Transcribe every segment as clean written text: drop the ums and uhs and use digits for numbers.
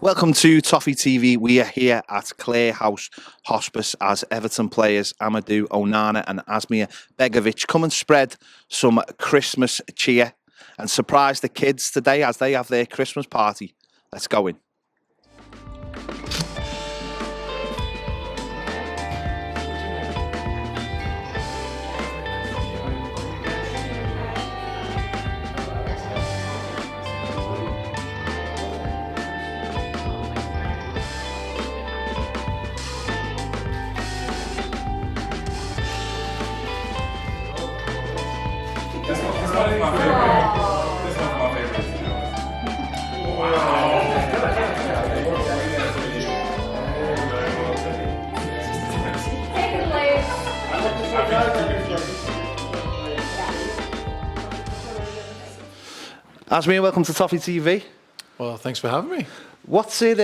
Welcome to Toffee TV. We are here at Clare House Hospice as Everton players Amadou, Onana and Asmir Begovic come and spread some Christmas cheer and surprise the kids today as they have their Christmas party. Let's go in. This one is my favorite. This one's my favorite. Wow. Take it, please. Asmir, welcome to Toffee TV. Well, thanks for having me. What's it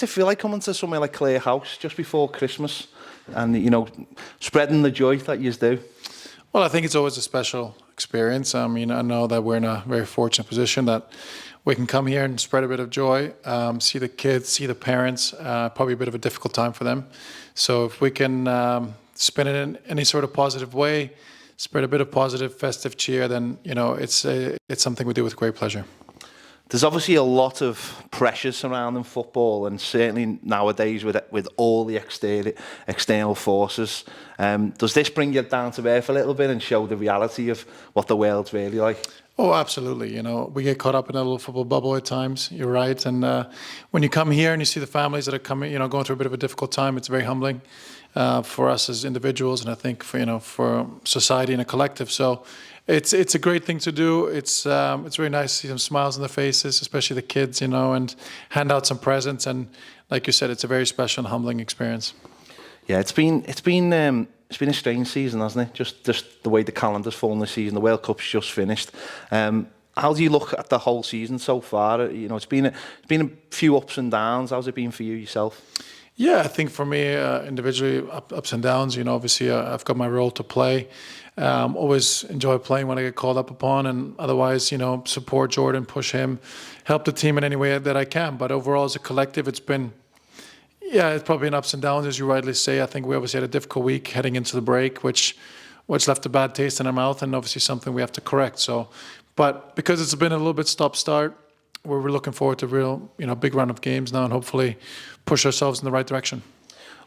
feel like coming to somewhere like Clare House just before Christmas and, spreading the joy that you do? Well, I think it's always a special experience. I mean, I know that we're in a very fortunate position that we can come here and spread a bit of joy, see the kids, see the parents, probably a bit of a difficult time for them. So if we can spin it in any sort of positive way, spread a bit of positive festive cheer, then, it's something we do with great pleasure. There's obviously a lot of pressure surrounding football, and certainly nowadays with all the external forces. Does this bring you down to earth a little bit and show the reality of what the world's really like? Oh, absolutely. We get caught up in a little football bubble at times. You're right. And when you come here and you see the families that are coming, going through a bit of a difficult time, it's very humbling for us as individuals, and I think for society and a collective. So it's a great thing to do. It's very nice to see some smiles on their faces, especially the kids, and hand out some presents. And like you said, it's a very special and humbling experience. Yeah, it's been a strange season, hasn't it? Just the way the calendar's fallen this season. The World Cup's just finished. How do you look at the whole season so far? It's been a few ups and downs. How's it been for you yourself? Yeah, I think for me individually, ups and downs. Obviously I've got my role to play. Always enjoy playing when I get called up upon, and otherwise, support Jordan, push him, help the team in any way that I can. But overall, as a collective, it's probably an ups and downs, as you rightly say. I think we obviously had a difficult week heading into the break, which left a bad taste in our mouth, and obviously something we have to correct. So, but because it's been a little bit stop-start, we're looking forward to a real, big run of games now, and hopefully push ourselves in the right direction.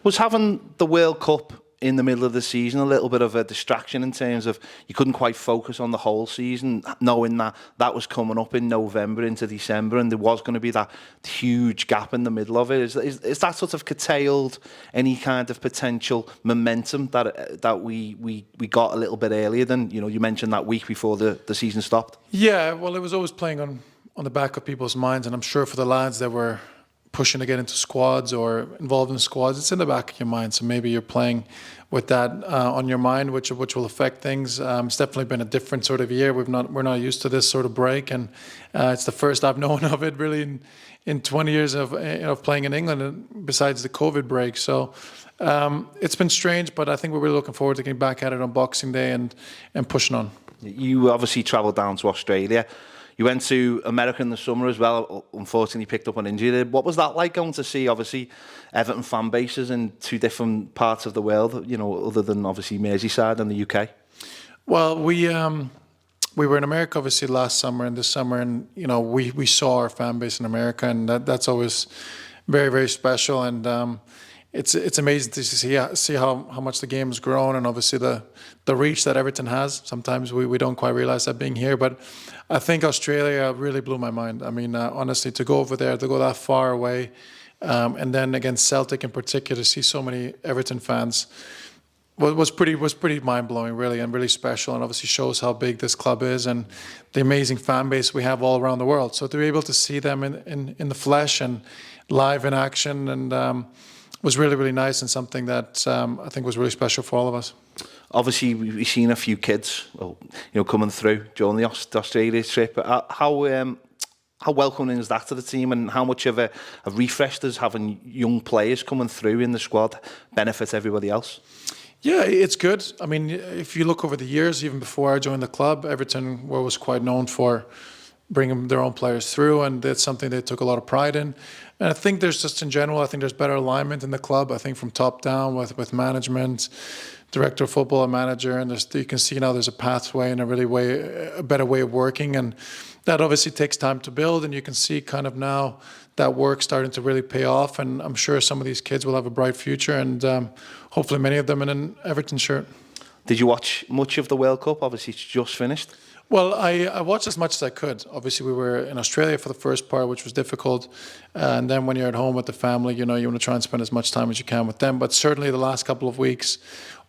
Was having the World Cup in the middle of the season a little bit of a distraction in terms of you couldn't quite focus on the whole season, knowing that was coming up in November into December and there was going to be that huge gap in the middle of it? Is that sort of curtailed any kind of potential momentum that we got a little bit earlier than, you mentioned that week before the season stopped? Yeah, well, it was always playing on the back of people's minds, and I'm sure for the lads that were pushing to get into squads or involved in squads, it's in the back of your mind. So maybe you're playing with that on your mind, which will affect things. It's definitely been a different sort of year. We're not used to this sort of break, and it's the first I've known of it really in 20 years of playing in England, besides the COVID break. So it's been strange, but I think we're really looking forward to getting back at it on Boxing Day and pushing on. You obviously travelled down to Australia. You went to America in the summer as well. Unfortunately, picked up an injury. What was that like, going to see, obviously, Everton fan bases in two different parts of the world, other than obviously Merseyside and the UK? Well, we were in America obviously last summer and this summer, and we saw our fan base in America, and that's always very, very special. And it's amazing to see how much the game has grown, and obviously the reach that Everton has. Sometimes we don't quite realize that being here, but I think Australia really blew my mind. I mean, honestly, to go over there, to go that far away, and then against Celtic in particular, to see so many Everton fans was pretty mind-blowing, really, and really special, and obviously shows how big this club is and the amazing fan base we have all around the world. So to be able to see them in the flesh and live in action and was really, really nice, and something that I think was really special for all of us. Obviously, we've seen a few kids, coming through during the Australia trip. How welcoming is that to the team, and how much of a refresh does having young players coming through in the squad benefit everybody else? Yeah, it's good. I mean, if you look over the years, even before I joined the club, Everton was quite known for bring their own players through, and that's something they took a lot of pride in. And I think there's just in general, I think there's better alignment in the club. I think from top down with management, director of football, and manager, and you can see now there's a pathway and a better way of working, and that obviously takes time to build. And you can see kind of now that work starting to really pay off, and I'm sure some of these kids will have a bright future, and hopefully many of them in an Everton shirt. Did you watch much of the World Cup? Obviously, it's just finished. Well, I watched as much as I could. Obviously, we were in Australia for the first part, which was difficult. And then when you're at home with the family, you want to try and spend as much time as you can with them. But certainly the last couple of weeks,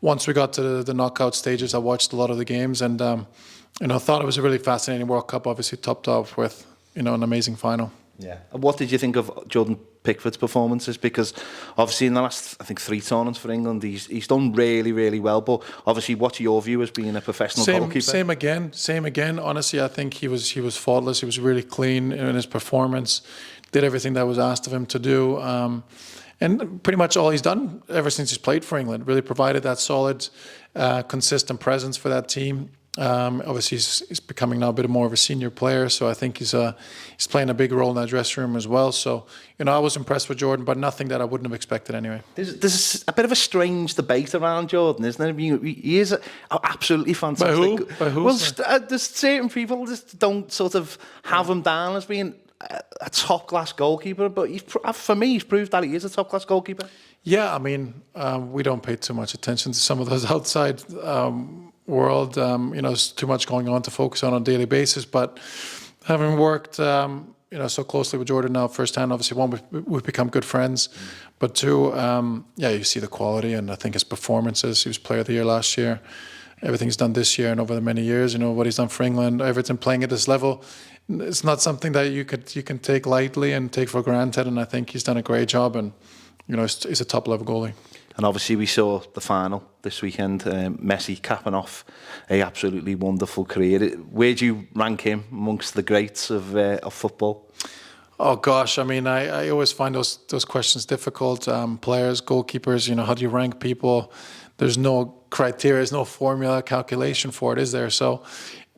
once we got to the knockout stages, I watched a lot of the games, and thought it was a really fascinating World Cup, obviously topped off with an amazing final. Yeah. And what did you think of Jordan Pickford's performances? Because obviously in the last, I think, 3 tournaments for England, he's done really, really well. But obviously, what's your view as being a professional goalkeeper? Same again. Honestly, I think he was faultless. He was really clean in his performance. Did everything that was asked of him to do. And pretty much all he's done ever since he's played for England, really provided that solid, consistent presence for that team. Obviously, he's becoming now a bit more of a senior player, so I think he's playing a big role in that dressing room as well. So, I was impressed with Jordan, but nothing that I wouldn't have expected anyway. There's a bit of a strange debate around Jordan, isn't there? I mean, he is absolutely fantastic. By who? Well, there's certain people just don't sort of have him down as being a top-class goalkeeper, but for me, he's proved that he is a top-class goalkeeper. Yeah, I mean, we don't pay too much attention to some of those outside world. There's too much going on to focus on a daily basis. But having worked, so closely with Jordan now firsthand, obviously, one, we've become good friends. But two, you see the quality, and I think his performances. He was Player of the Year last year. Everything he's done this year and over the many years, what he's done for England, Everton, playing at this level, it's not something that you can take lightly and take for granted. And I think he's done a great job, and he's a top-level goalie. And obviously we saw the final this weekend, Messi capping off a absolutely wonderful career. Where do you rank him amongst the greats of football? Oh gosh, I mean, I always find those questions difficult. Players, goalkeepers, how do you rank people? There's no criteria, there's no formula, calculation for it, is there? So,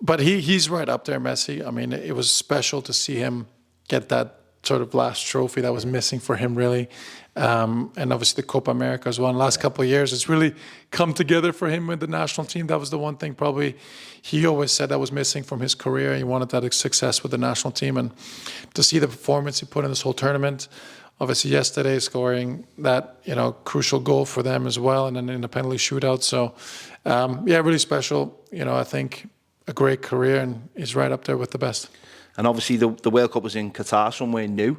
but he's right up there, Messi. I mean, it was special to see him get that sort of last trophy that was missing for him, really. And obviously the Copa America as well. In the last couple of years, it's really come together for him with the national team. That was the one thing probably he always said that was missing from his career. He wanted that success with the national team. And to see the performance he put in this whole tournament, obviously yesterday scoring that, crucial goal for them as well, and then in the penalty shootout. So, really special. I think a great career, and he's right up there with the best. And obviously the World Cup was in Qatar, somewhere new.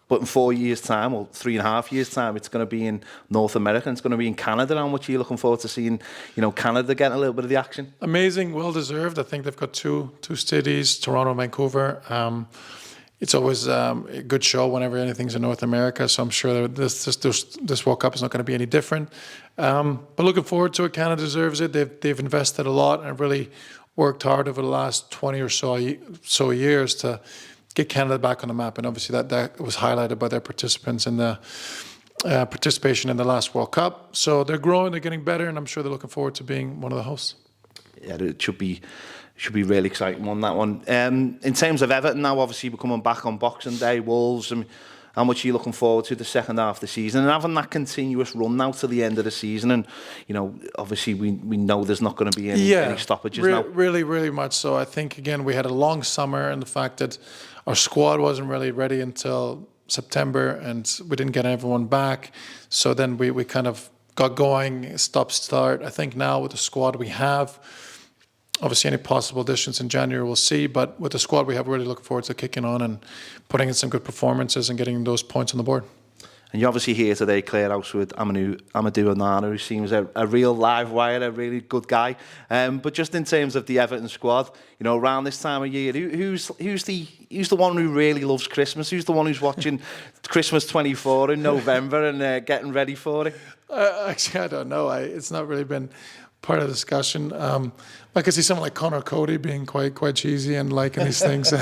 But in 4 years' time, or 3.5 years' time, it's going to be in North America, and it's going to be in Canada. How much are you looking forward to seeing, Canada getting a little bit of the action? Amazing, well-deserved. I think they've got two cities, Toronto and Vancouver. It's always a good show whenever anything's in North America, so I'm sure that this World Cup is not going to be any different. But looking forward to it. Canada deserves it. They've invested a lot and really worked hard over the last 20 or so years to get Canada back on the map, and obviously that was highlighted by their participants in the participation in the last World Cup. So they're growing, they're getting better, and I'm sure they're looking forward to being one of the hosts. Yeah, it should be really exciting one, that one. In terms of Everton now, obviously we're coming back on Boxing Day, Wolves. How much are you looking forward to the second half of the season and having that continuous run now to the end of the season? And obviously we know there's not going to be any stoppages now. Really, really much so. I think again we had a long summer, and the fact that our squad wasn't really ready until September, and we didn't get everyone back. So then we kind of got going, stop-start. I think now with the squad we have, obviously any possible additions in January we'll see, but with the squad we have, we're really looking forward to kicking on and putting in some good performances and getting those points on the board. And you're obviously here today, clear house with Amadou Onana, who seems a real live wire, a really good guy. But just in terms of the Everton squad, around this time of year, who's the one who really loves Christmas? Who's the one who's watching Christmas 24 in November and getting ready for it? Actually, I don't know. It's not really been part of the discussion. I could see someone like Connor Cody being quite cheesy and liking these things.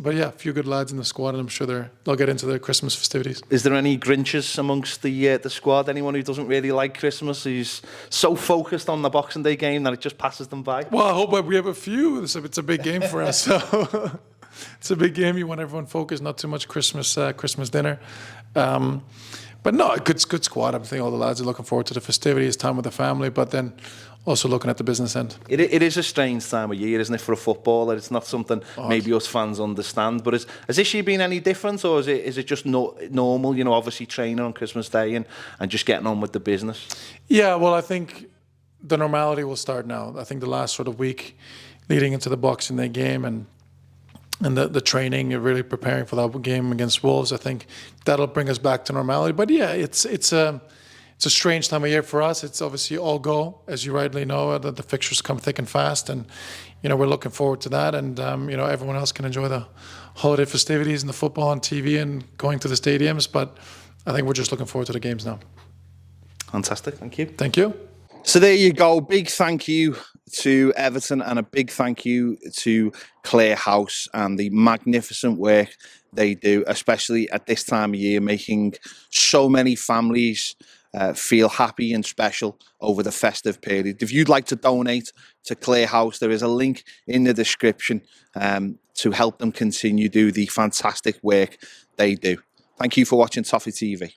But yeah, a few good lads in the squad, and I'm sure they'll get into their Christmas festivities. Is there any Grinches amongst the squad? Anyone who doesn't really like Christmas, who's so focused on the Boxing Day game that it just passes them by? Well, I hope we have a few. It's a big game for us. So it's a big game. You want everyone focused, not too much Christmas dinner. But no, good squad. I think all the lads are looking forward to the festivities, time with the family, but then also looking at the business end. It is a strange time of year, isn't it, for a footballer? It's not something maybe us fans understand. But has this year been any different, or is it just normal? You know, obviously training on Christmas Day and just getting on with the business. Yeah, well, I think the normality will start now. I think the last sort of week leading into the Boxing Day game and the training, you're really preparing for that game against Wolves. I think that'll bring us back to normality. But yeah, it's a strange time of year for us. It's obviously all go, as you rightly know. The fixtures come thick and fast, and we're looking forward to that. And everyone else can enjoy the holiday festivities and the football on TV and going to the stadiums. But I think we're just looking forward to the games now. Fantastic, thank you. Thank you. So there you go. Big thank you to Everton and a big thank you to Clare House and the magnificent work they do, especially at this time of year, making so many families feel happy and special over the festive period. If you'd like to donate to Clare House, there is a link in the description to help them continue do the fantastic work they do. Thank you for watching Toffee TV.